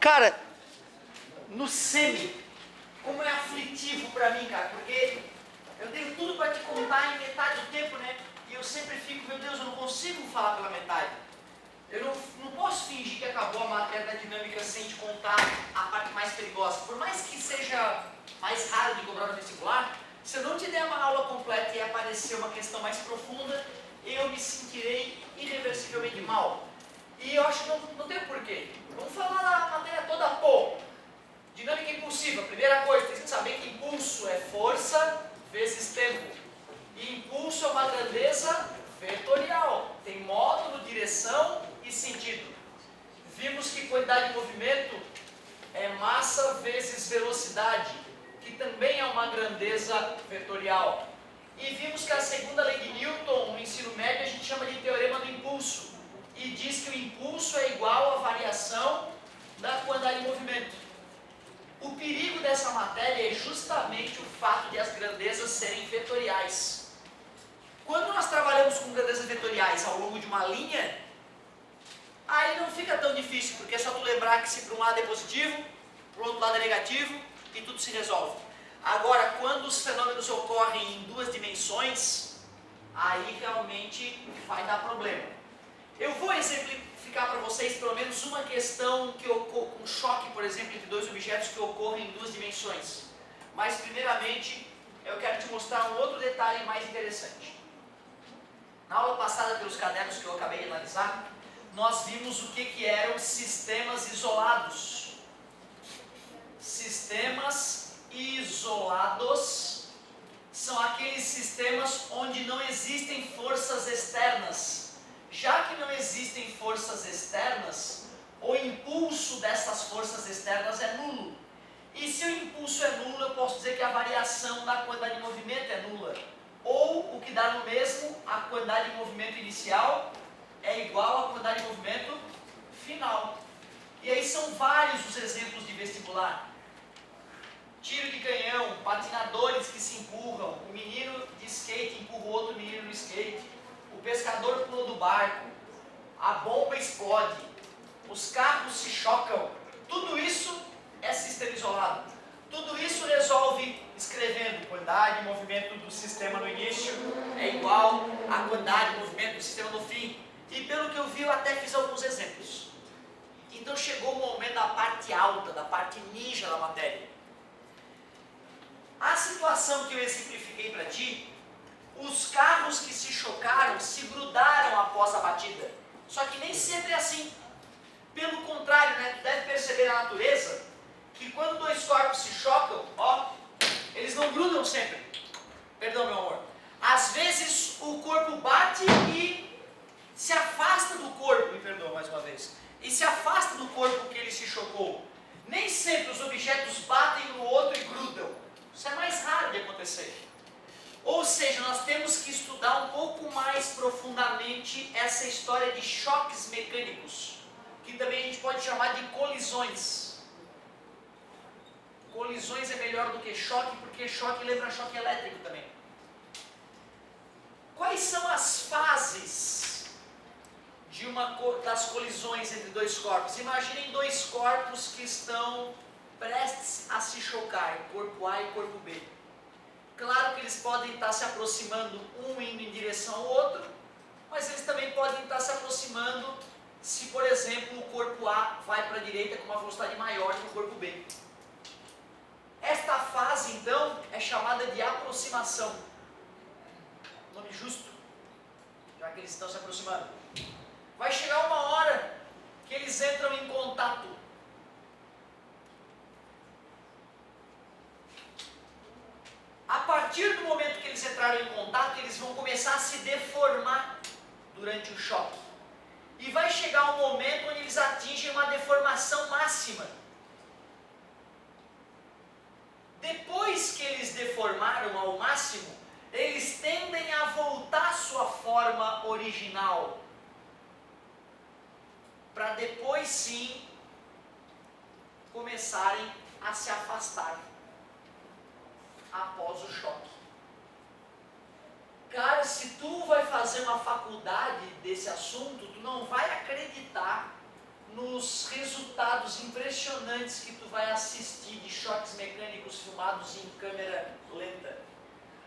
Cara, no semi, como é aflitivo pra mim, cara, porque eu tenho tudo pra te contar em metade do tempo, né? E eu sempre fico, meu Deus, eu não consigo falar pela metade. Eu não posso fingir que acabou a matéria da dinâmica sem te contar a parte mais perigosa. Por mais que seja mais raro de cobrar no vestibular, se eu não te der uma aula completa e aparecer uma questão mais profunda, eu me sentirei irreversivelmente mal. E eu acho que não tem porquê. Vamos falar da matéria toda, pô. Dinâmica impulsiva. Primeira coisa, tem que saber que impulso é força vezes tempo. E impulso é uma grandeza vetorial. Tem módulo, direção e sentido. Vimos que quantidade de movimento é massa vezes velocidade, que também é uma grandeza vetorial. E vimos que a segunda lei de Newton, no ensino médio, a gente chama de teorema do impulso. E diz que o impulso é igual à variação da quantidade de movimento. O perigo dessa matéria é justamente o fato de as grandezas serem vetoriais. Quando nós trabalhamos com grandezas vetoriais ao longo de uma linha, aí não fica tão difícil, porque é só tu lembrar que se para um lado é positivo, para o outro lado é negativo, e tudo se resolve. Agora, quando os fenômenos ocorrem em duas dimensões, aí realmente vai dar problema. Eu vou exemplificar para vocês pelo menos uma questão que ocorre, um choque, por exemplo, entre dois objetos que ocorrem em duas dimensões. Mas, primeiramente, eu quero te mostrar um outro detalhe mais interessante. Na aula passada, pelos cadernos que eu acabei de analisar, nós vimos o que eram sistemas isolados. Sistemas isolados são aqueles sistemas onde não existem forças externas. Já que não existem forças externas, o impulso dessas forças externas é nulo. E se o impulso é nulo, eu posso dizer que a variação da quantidade de movimento é nula. Ou, o que dá no mesmo, a quantidade de movimento inicial é igual à quantidade de movimento final. E aí são vários os exemplos de vestibular. Tiro de canhão, patinadores que se empurram, o menino de skate empurra o outro menino no skate, o pescador pula do barco, a bomba explode, os carros se chocam. Tudo isso é sistema isolado. Tudo isso resolve escrevendo quantidade de movimento do sistema no início é igual à quantidade de movimento do sistema no fim. E pelo que eu vi, eu até fiz alguns exemplos. Então chegou o momento da parte alta, da parte ninja da matéria. A situação que eu exemplifiquei para ti, os carros que se chocaram se grudaram após a batida. Só que nem sempre é assim. Pelo contrário, né? Tu deve perceber na natureza que quando dois corpos se chocam, ó, eles não grudam sempre. Perdão, meu amor. Às vezes o corpo bate e se afasta do corpo, me perdoa mais uma vez, e se afasta do corpo que ele se chocou. Nem sempre os objetos batem um no outro e grudam. Isso é mais raro de acontecer. Ou seja, nós temos que estudar um pouco mais profundamente essa história de choques mecânicos, que também a gente pode chamar de colisões. Colisões é melhor do que choque, porque choque lembra choque elétrico também. Quais são as fases das colisões entre dois corpos? Imaginem dois corpos que estão prestes a se chocar, corpo A e corpo B. Claro que eles podem estar se aproximando, um indo em direção ao outro, mas eles também podem estar se aproximando se, por exemplo, o corpo A vai para a direita com uma velocidade maior que o corpo B. Esta fase, então, é chamada de aproximação. Nome justo, já que eles estão se aproximando. Vai chegar uma hora que eles entram em contato. A partir do momento que eles entraram em contato, eles vão começar a se deformar durante o choque. E vai chegar um momento onde eles atingem uma deformação máxima. Depois que eles deformaram ao máximo, eles tendem a voltar à sua forma original. Para depois sim começarem a se afastar após o choque. Cara, se tu vai fazer uma faculdade desse assunto, tu não vai acreditar nos resultados impressionantes que tu vai assistir de choques mecânicos filmados em câmera lenta.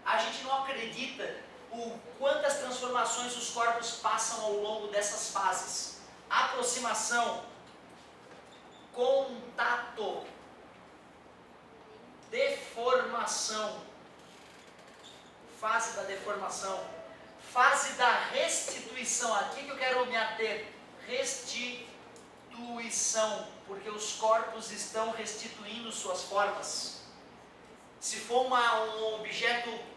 A gente não acredita o quantas transformações os corpos passam ao longo dessas fases. Aproximação, contato, deformação, fase da deformação, fase da restituição. Aqui que eu quero me ater, restituição, porque os corpos estão restituindo suas formas. Se for um objeto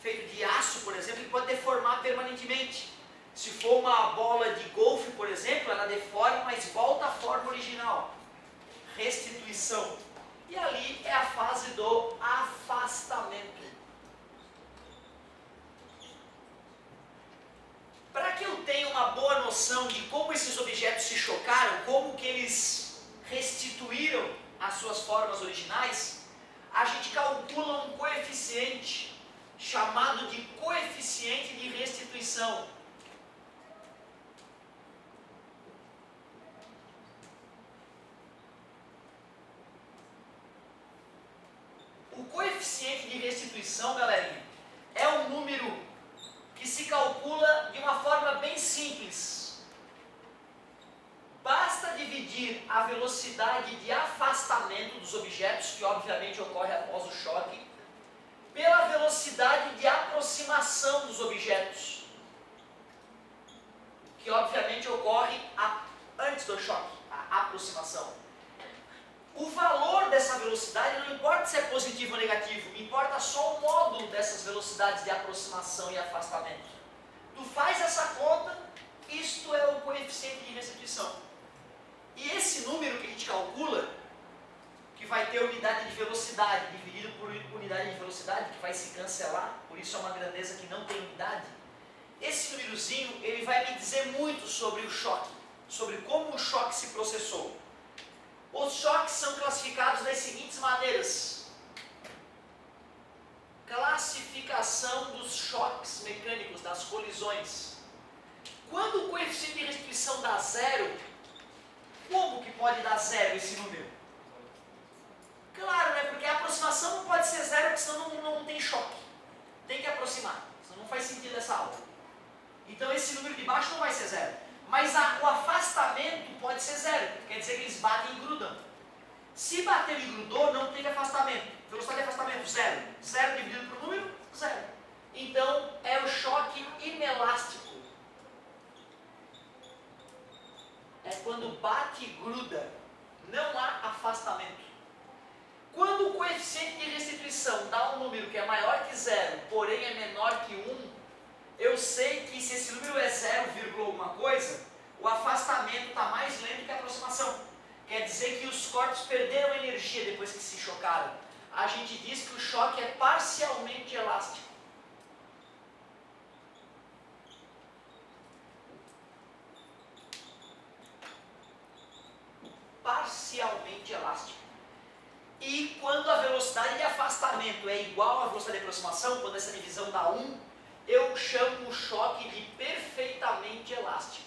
feito de aço, por exemplo, ele pode deformar permanentemente. Se for uma bola de golfe, por exemplo, ela deforma, mas volta à forma original. Restituição. E ali é a fase do afastamento. Para que eu tenha uma boa noção de como esses objetos se chocaram, como que eles restituíram as suas formas originais, a gente calcula um coeficiente chamado de coeficiente de restituição. O coeficiente de restituição, galerinha, é um número que se calcula de uma forma bem simples. Basta dividir a velocidade de afastamento dos objetos, que obviamente ocorre após o choque, pela velocidade de aproximação dos objetos, que obviamente ocorre antes do choque, a aproximação. O valor dessa velocidade não importa se é positivo ou negativo, importa só o módulo dessas velocidades de aproximação e afastamento. Tu faz essa conta, isto é o coeficiente de restituição. E esse número que a gente calcula, que vai ter unidade de velocidade dividido por unidade de velocidade, que vai se cancelar, por isso é uma grandeza que não tem unidade, esse númerozinho ele vai me dizer muito sobre o choque, sobre como o choque se processou. Os choques são classificados das seguintes maneiras. Classificação dos choques mecânicos, das colisões. Quando o coeficiente de restituição dá zero, como que pode dar zero esse número? Claro, né? Porque a aproximação não pode ser zero, porque senão não tem choque. Tem que aproximar, senão não faz sentido essa aula. Então esse número de baixo não vai ser zero. Mas o afastamento pode ser zero, quer dizer que eles batem e grudam. Se bateu e grudou, não tem afastamento. Velocidade de afastamento, zero. Zero dividido por número, zero. Então é o choque inelástico. É quando bate e gruda, não há afastamento. Quando o coeficiente de restituição dá um número que é maior que zero, porém é menor que 1, eu sei que se esse número é 0, alguma coisa, o afastamento está mais lento que a aproximação. Quer dizer que os corpos perderam energia depois que se chocaram. A gente diz que o choque é parcialmente elástico. Parcialmente elástico. E quando a velocidade de afastamento é igual à velocidade de aproximação, quando essa divisão dá 1, eu chamo o choque de perfeitamente elástico.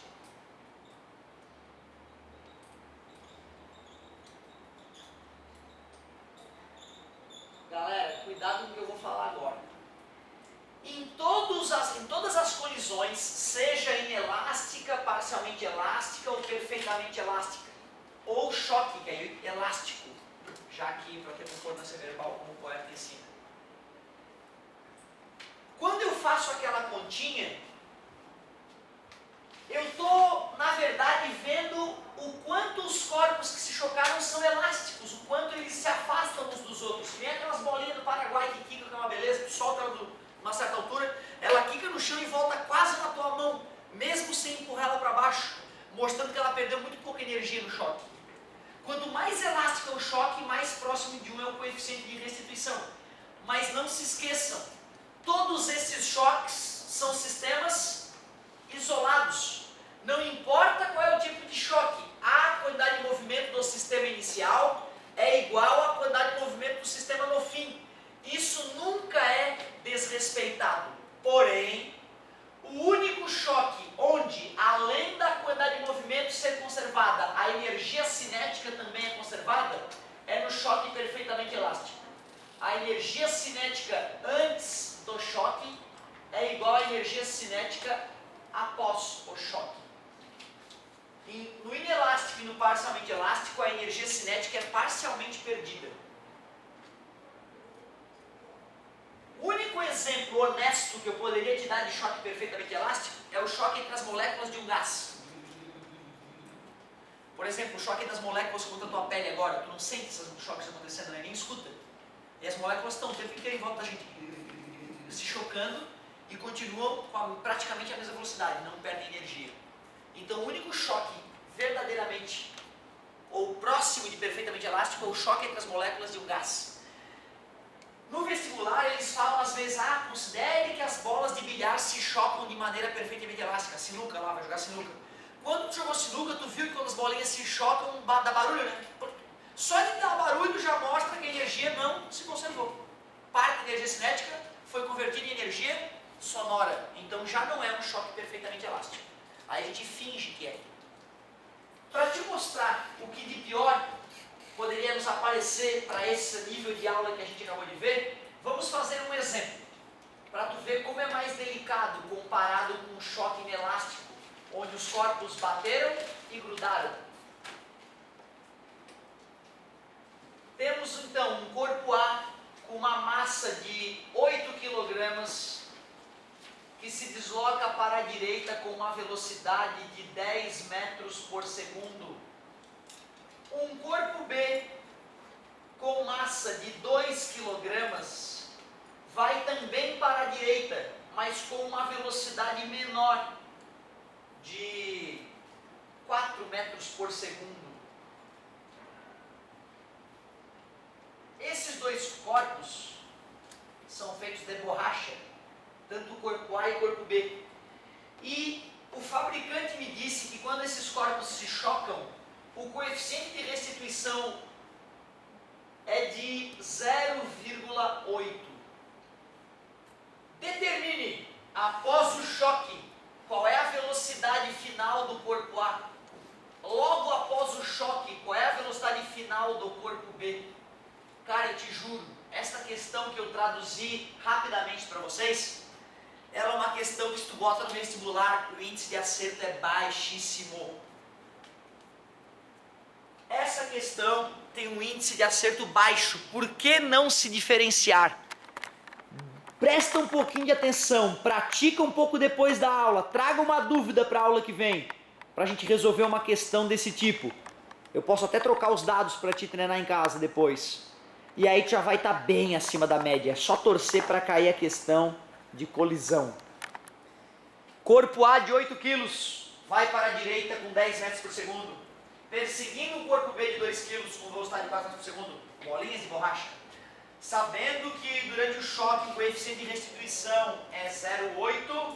Galera, cuidado com o que eu vou falar agora. Em todas as colisões, seja inelástica, parcialmente elástica ou perfeitamente elástica, ou choque, que é elástico, já que para ter concordância verbal, como o poeta ensina. Quando eu faço aquela continha, eu estou, na verdade, vendo o quanto os corpos que se chocaram são elásticos, o quanto eles se afastam uns dos outros. Vem aquelas bolinhas do Paraguai que quicam, que é uma beleza, tu solta ela de uma certa altura, ela quica no chão e volta quase na tua mão, mesmo sem empurrar ela para baixo, mostrando que ela perdeu muito pouca energia no choque. Quanto mais elástico é o choque, mais próximo de 1 é o coeficiente de restituição. Mas não se esqueçam, todos esses choques são sistemas isolados. Não importa qual é o tipo de choque, a quantidade de movimento do sistema inicial é igual à quantidade de movimento do sistema no fim. Isso nunca é desrespeitado. Porém, o único choque onde, além da quantidade de movimento ser conservada, a energia energia cinética antes do choque é igual à energia cinética após o choque. No inelástico e no parcialmente elástico, a energia cinética é parcialmente perdida. O único exemplo honesto que eu poderia te dar de choque perfeitamente elástico é o choque entre as moléculas de um gás. Por exemplo, o choque das moléculas contra a tua pele agora, tu não sente esses choques acontecendo, né? Nem escuta. E as moléculas estão o tempo inteiro em volta da gente, se chocando e continuam com praticamente a mesma velocidade, não perdem energia. Então o único choque verdadeiramente ou próximo de perfeitamente elástico é o choque entre as moléculas de um gás. No vestibular eles falam às vezes, considere que as bolas de bilhar se chocam de maneira perfeitamente elástica. Sinuca lá, vai jogar sinuca. Quando tu jogou sinuca, tu viu que quando as bolinhas se chocam, dá barulho, né? Só de dar barulho já mostra que a energia não se conservou. Parte da energia cinética foi convertida em energia sonora. Então já não é um choque perfeitamente elástico. Aí a gente finge que é. Para te mostrar o que de pior poderia nos aparecer para esse nível de aula que a gente acabou de ver, vamos fazer um exemplo. Para tu ver como é mais delicado comparado com um choque inelástico, onde os corpos bateram e grudaram. Temos então um corpo A com uma massa de 8 kg que se desloca para a direita com uma velocidade de 10 metros por segundo. Um corpo B com massa de 2 kg vai também para a direita, mas com uma velocidade menor, de 4 metros por segundo. Esses dois corpos são feitos de borracha, tanto o corpo A e o corpo B. E o fabricante me disse que quando esses corpos se chocam, o coeficiente de restituição é de 0,8. Determine, após o choque, qual é a velocidade final do corpo A. Logo após o choque, qual é a velocidade final do corpo B. Cara, eu te juro, essa questão que eu traduzi rapidamente para vocês, ela é uma questão que se tu bota no vestibular, o índice de acerto é baixíssimo. Essa questão tem um índice de acerto baixo. Por que não se diferenciar? Presta um pouquinho de atenção, pratica um pouco depois da aula, traga uma dúvida para a aula que vem, para a gente resolver uma questão desse tipo. Eu posso até trocar os dados para te treinar em casa depois. E aí tu já vai estar bem acima da média, é só torcer para cair a questão de colisão. Corpo A de 8 kg vai para a direita com 10 metros por segundo, perseguindo o corpo B de 2 kg com velocidade de 4 metros por segundo, bolinhas de borracha. Sabendo que durante o choque o coeficiente de restituição é 0,8,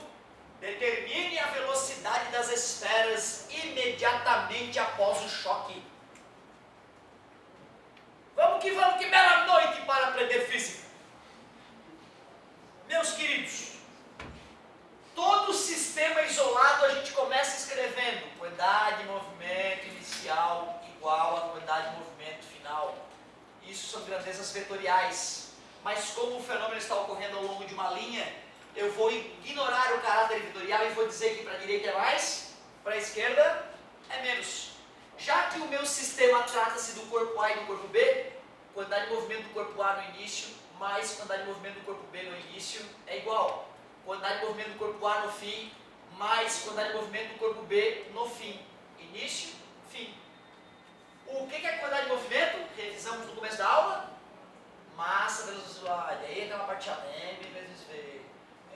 determine a velocidade das esferas imediatamente após o choque. Vamos, que bela noite para aprender física. Meus queridos, todo sistema isolado a gente começa escrevendo quantidade de movimento inicial igual a quantidade de movimento final. Isso são grandezas vetoriais. Mas como o fenômeno está ocorrendo ao longo de uma linha, eu vou ignorar o caráter vetorial e vou dizer que para a direita é mais, para a esquerda é menos. Já que o meu sistema trata-se do corpo A e do corpo B, quantidade de movimento do corpo A no início mais quantidade de movimento do corpo B no início é igual. Quantidade de movimento do corpo A no fim mais quantidade de movimento do corpo B no fim. Início, fim. O que é quantidade de movimento? Revisamos no começo da aula. Massa vezes velocidade. Aí aquela parte M vezes V.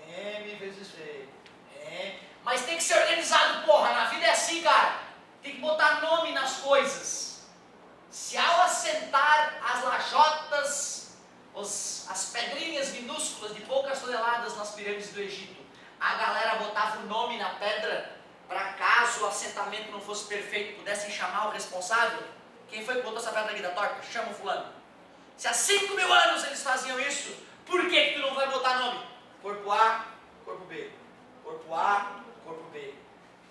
M vezes V. M. Mas tem que ser organizado, porra. Na vida é assim, cara. Tem que botar nome nas coisas. Se ao assentar as lajotas, as pedrinhas minúsculas de poucas toneladas nas pirâmides do Egito, a galera botava o nome na pedra para caso o assentamento não fosse perfeito, pudessem chamar o responsável. Quem foi que botou essa pedra aqui da torta? Chama o fulano. Se há 5.000 anos eles faziam isso, por que tu não vai botar nome? Corpo A, corpo B. Corpo A, corpo B.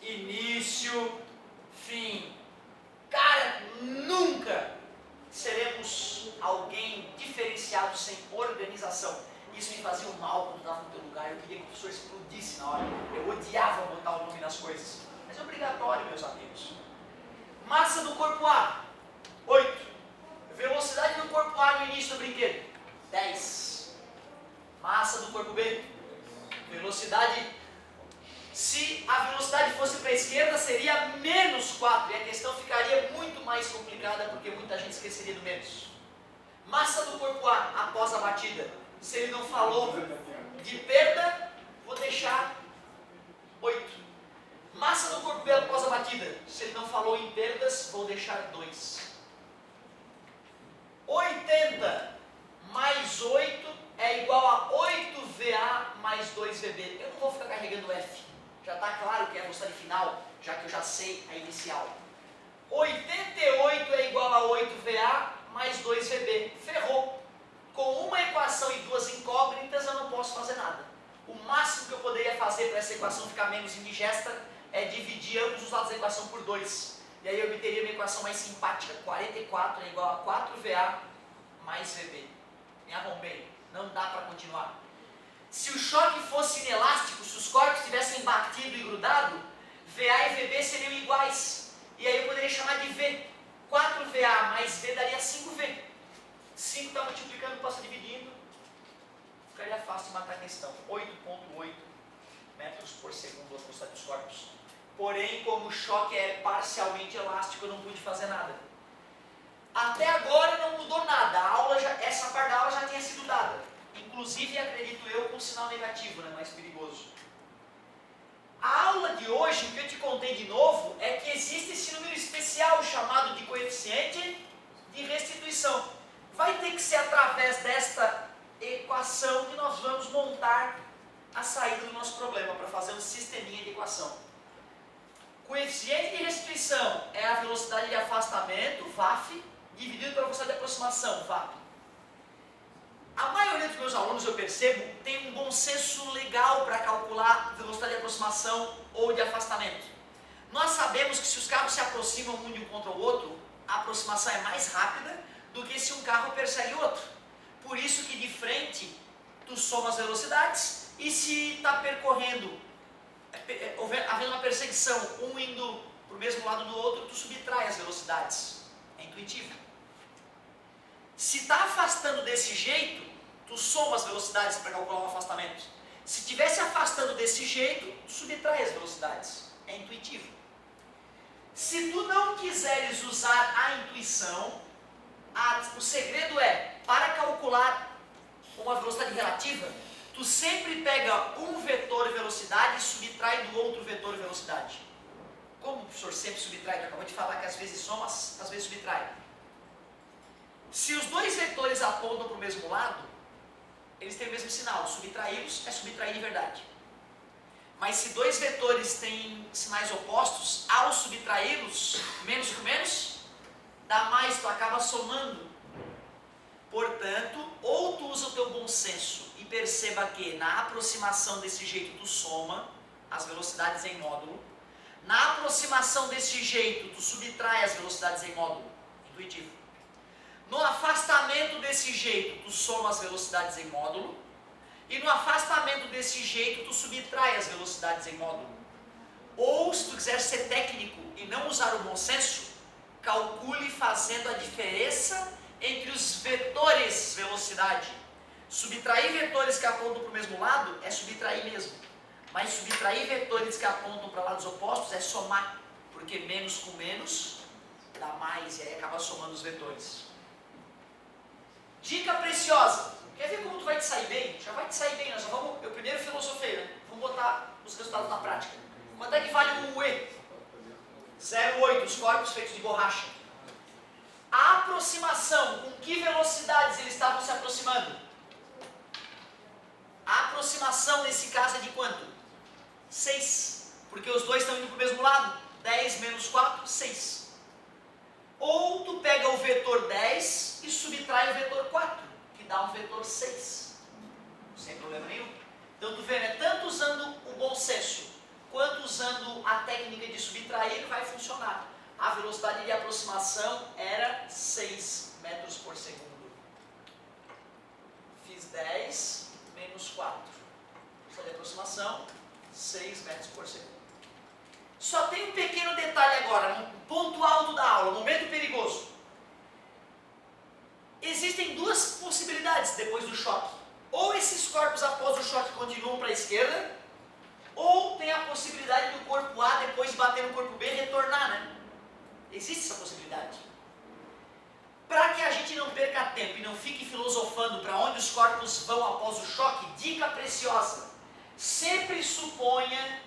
Início, fim. Cara, nunca seremos alguém diferenciado sem organização. apresentação. Isso me fazia um mal quando estava no teu lugar. Eu queria que o professor explodisse na hora. Eu odiava botar o nome nas coisas. Mas é obrigatório, meus amigos. Massa do corpo A, 8. Velocidade do corpo A no início do brinquedo, 10. Massa do corpo B, velocidade. Se a velocidade fosse para a esquerda, seria menos 4. E a questão ficaria muito mais complicada, porque muita gente esqueceria do menos. Massa do corpo A após a batida. Se ele não falou de perda, vou deixar 8. Massa do corpo B após a batida. Se ele não falou em perdas, vou deixar 2. 80 mais 8 é igual a 8VA mais 2VB. Eu não vou ficar carregando F. Já está claro que é a velocidade final, já que eu já sei a inicial. 88 é igual a 8VA mais 2VB. Ferrou. Com uma equação e duas incógnitas eu não posso fazer nada. O máximo que eu poderia fazer para essa equação ficar menos indigesta é dividir ambos os lados da equação por 2. E aí eu obteria uma equação mais simpática. 44 é igual a 4VA mais VB. Me arrombei. Não dá para continuar. Se o choque fosse inelástico, se os corpos tivessem batido e grudado, VA e VB seriam iguais. E aí eu poderia chamar de V. 4VA mais V daria 5V. 5 está multiplicando, passa dividindo. Ficaria fácil de matar a questão. 8,8 metros por segundo a velocidade dos corpos. Porém, como o choque é parcialmente elástico, eu não pude fazer nada. Até agora não mudou nada. A aula essa parte da aula já tinha sido dada. Inclusive, acredito eu, com sinal negativo, né? Mais perigoso. A aula de hoje, o que eu te contei de novo, é que existe esse número especial chamado de coeficiente de restituição. Vai ter que ser através desta equação que nós vamos montar a saída do nosso problema, para fazer um sisteminha de equação. Coeficiente de restituição é a velocidade de afastamento, VAF, dividido pela velocidade de aproximação, VAP. A maioria dos meus alunos, eu percebo, tem um bom senso legal para calcular velocidade de aproximação ou de afastamento. Nós sabemos que se os carros se aproximam um de um contra o outro, a aproximação é mais rápida do que se um carro persegue o outro. Por isso que de frente, tu soma as velocidades e se está percorrendo, havendo uma perseguição, um indo para o mesmo lado do outro, tu subtrai as velocidades. É intuitivo. Se está afastando desse jeito, tu soma as velocidades para calcular o afastamento. Se estivesse afastando desse jeito, tu subtrai as velocidades. É intuitivo. Se tu não quiseres usar a intuição, o segredo é, para calcular uma velocidade relativa, tu sempre pega um vetor velocidade e subtrai do outro vetor velocidade. Como o professor sempre subtrai? Tu acabou de falar que às vezes soma, às vezes subtrai. Se os dois vetores apontam para o mesmo lado, eles têm o mesmo sinal. Subtraí-los é subtrair de verdade. Mas se dois vetores têm sinais opostos, ao subtraí-los, menos com menos, dá mais, tu acaba somando. Portanto, ou tu usa o teu bom senso e perceba que na aproximação desse jeito tu soma as velocidades em módulo, na aproximação desse jeito tu subtrai as velocidades em módulo, intuitivo. No afastamento desse jeito tu soma as velocidades em módulo, e no afastamento desse jeito tu subtrai as velocidades em módulo. Ou, se tu quiser ser técnico e não usar o bom senso, calcule fazendo a diferença entre os vetores velocidade. Subtrair vetores que apontam para o mesmo lado é subtrair mesmo. Mas subtrair vetores que apontam para lados opostos é somar. Porque menos com menos dá mais e aí acaba somando os vetores. Dica preciosa. Quer ver como tu vai te sair bem? Já vai te sair bem, nós já vamos. Eu primeiro filosofei, né? Vamos botar os resultados na prática. Quanto é que vale um UE? 0,8, os corpos feitos de borracha. A aproximação, com que velocidades eles estavam se aproximando? A aproximação nesse caso é de quanto? 6. Porque os dois estão indo para o mesmo lado. 10 menos 4, 6. Ou tu pega o vetor 10 e subtrai o vetor 4, que dá um vetor 6. Sem problema nenhum. Então tu vê, né? Tanto usando o bom senso, quanto usando a técnica de subtrair, vai funcionar. A velocidade de aproximação era 6 metros por segundo. fiz 10 menos 4. Velocidade de aproximação, 6 metros por segundo. Só tem um pequeno detalhe agora, um ponto alto da aula, momento perigoso. Existem duas possibilidades depois do choque. Ou esses corpos após o choque continuam para a esquerda, ou tem a possibilidade do corpo A, depois de bater no corpo B, retornar, né? Existe essa possibilidade. Para que a gente não perca tempo e não fique filosofando para onde os corpos vão após o choque, dica preciosa. Sempre suponha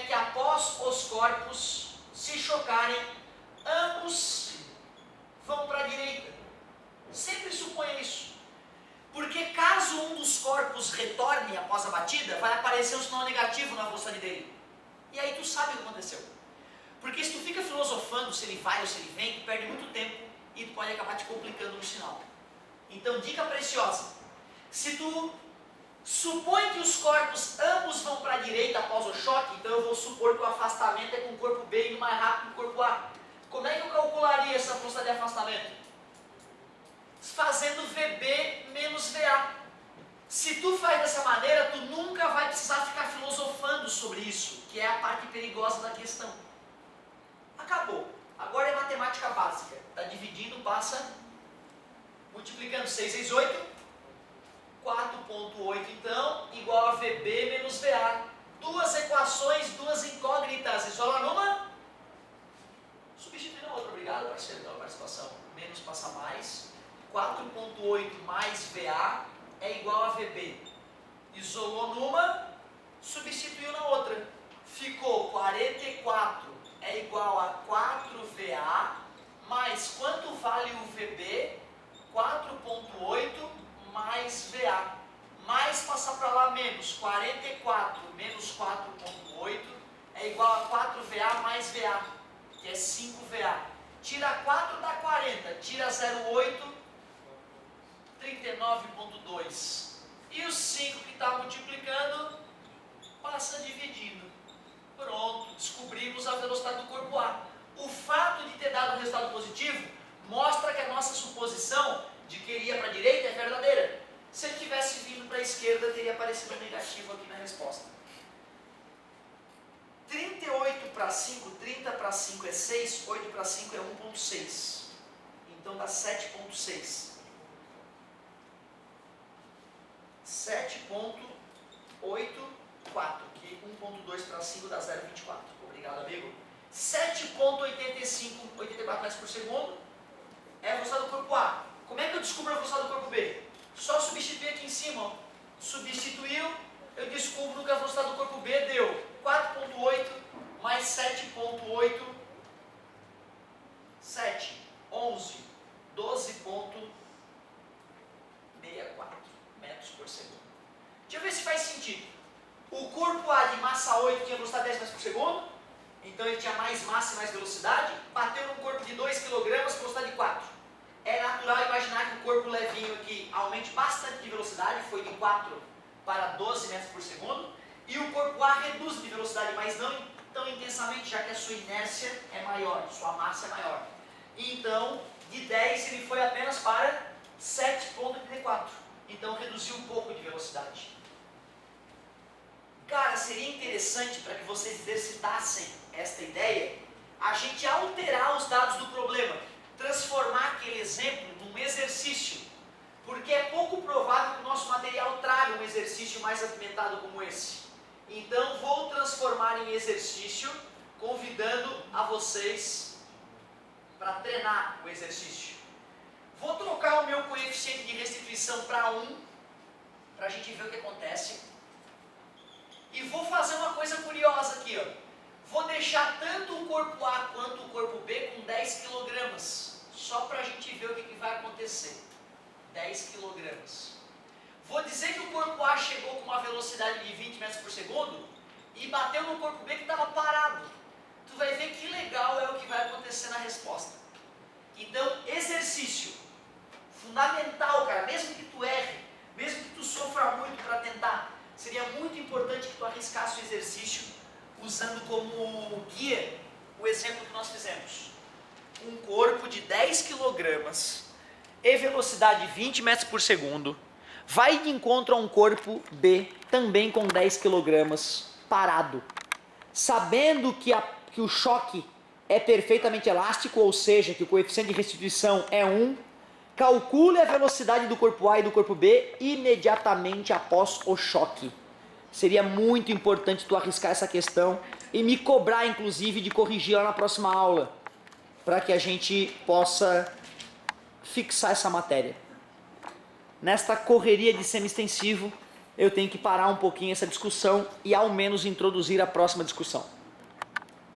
que após os corpos se chocarem, ambos vão para a direita. Sempre suponha isso. Porque caso um dos corpos retorne após a batida, vai aparecer um sinal negativo na velocidade dele. E aí tu sabe o que aconteceu. Porque se tu fica filosofando se ele vai ou se ele vem, tu perde muito tempo e tu pode acabar te complicando no sinal. Então, dica preciosa. Se tu supõe que os corpos ambos vão para a direita após o choque, então eu vou supor que o afastamento é com o corpo B indo mais rápido que o corpo A. Como é que eu calcularia essa velocidade de afastamento? Fazendo VB menos VA. Se tu faz dessa maneira, tu nunca vai precisar ficar filosofando sobre isso, que é a parte perigosa da questão. Acabou. Agora é matemática básica. Está dividindo, passa multiplicando 6 vezes 8. 4.8 então, igual a VB menos VA. Duas equações, duas incógnitas. Isola numa, substitui na outra. Obrigado, parceiro, pela participação. Menos passa mais. 4.8 mais VA é igual a VB. Isolou numa, substituiu na outra. Ficou 44 é igual a 4VA, mais quanto vale o VB? 4.8 mais VA. Mais passar para lá menos 44 menos 4.8 é igual a 4VA mais VA, que é 5VA. Tira 4 dá 40, tira 0,8, 39.2. E o 5 que está multiplicando, passa dividindo. Pronto, descobrimos a velocidade do corpo A. O fato de ter dado um resultado positivo mostra que a nossa suposição de que ele ia para a direita é verdadeira. Se ele tivesse vindo para a esquerda, teria aparecido negativo aqui na resposta. 38 para 5, 30 para 5 é 6, 8 para 5 é 1.6. Então dá 7.6. 7.84, que 1.2 para 5 dá 0.24. Obrigado, amigo. 7.85, 84 metros por segundo é a velocidade do corpo A. Como é que eu descubro a velocidade do corpo B? Só substituir aqui em cima. Ó. Substituiu, eu descubro que a velocidade do corpo B deu 4.8 mais 7.8, 7, 11, 12.64 metros por segundo. Deixa eu ver se faz sentido. O corpo A de massa 8 tinha velocidade 10 metros por segundo, então ele tinha mais massa e mais velocidade, bateu num corpo de 2 kg, velocidade 4. É natural imaginar que o corpo levinho aqui aumente bastante de velocidade, foi de 4 para 12 metros por segundo, e o corpo A reduz de velocidade, mas não tão intensamente, já que a sua inércia é maior, sua massa é maior. Então, de 10 ele foi apenas para 7.84. Então reduziu um pouco de velocidade. Cara, seria interessante para que vocês exercitassem esta ideia, a gente alterar os dados do problema, transformar aquele exemplo num exercício, porque é pouco provável que o nosso material traga um exercício mais apimentado como esse. Então vou transformar em exercício, convidando a vocês para treinar o exercício. Vou trocar o meu coeficiente de restituição para 1, para a gente ver o que acontece. E vou fazer uma coisa curiosa aqui, ó. Vou deixar tanto o corpo A quanto o corpo B com 10 kg, só para a gente ver o que vai acontecer. 10 kg. Vou dizer que o corpo A chegou com uma velocidade de 20 metros por segundo e bateu no corpo B que estava parado. Tu vai ver que legal é o que vai acontecer na resposta. Então, exercício. Fundamental, cara. Mesmo que tu erre, mesmo que tu sofra muito para tentar, seria muito importante que tu arriscasse o exercício usando como guia o exemplo que nós fizemos. Um corpo de 10 kg e velocidade 20 metros por segundo, vai de encontro a um corpo B, também com 10 kg, parado. Sabendo que o choque é perfeitamente elástico, ou seja, que o coeficiente de restituição é 1, calcule a velocidade do corpo A e do corpo B imediatamente após o choque. Seria muito importante tu arriscar essa questão e me cobrar, inclusive, de corrigir lá na próxima aula, para que a gente possa fixar essa matéria. Nesta correria de semi-extensivo, eu tenho que parar um pouquinho essa discussão e ao menos introduzir a próxima discussão.